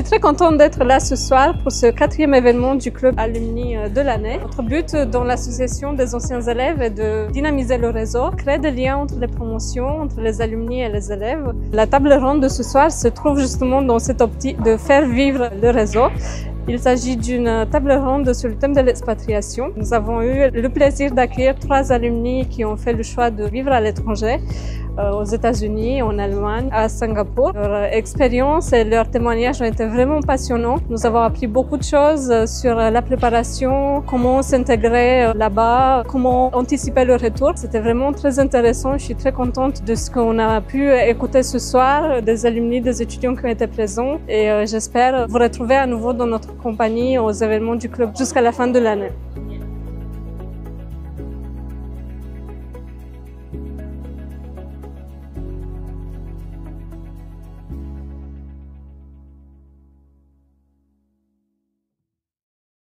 suis très contente d'être là ce soir pour ce 4e événement du club alumni de l'année. Notre but dans l'association des anciens élèves est de dynamiser le réseau, créer des liens entre les promotions, entre les alumni et les élèves. La table ronde de ce soir se trouve justement dans cette optique de faire vivre le réseau. Il s'agit d'une table ronde sur le thème de l'expatriation. Nous avons eu le plaisir d'accueillir 3 alumni qui ont fait le choix de vivre à l'étranger, aux États-Unis, en Allemagne, à Singapour. Leur expérience et leurs témoignages ont été vraiment passionnants. Nous avons appris beaucoup de choses sur la préparation, comment s'intégrer là-bas, comment anticiper le retour. C'était vraiment très intéressant. Je suis très contente de ce qu'on a pu écouter ce soir, des alumni, des étudiants qui ont été présents. Et j'espère vous retrouver à nouveau dans notre compagnie aux événements du club jusqu'à la fin de l'année.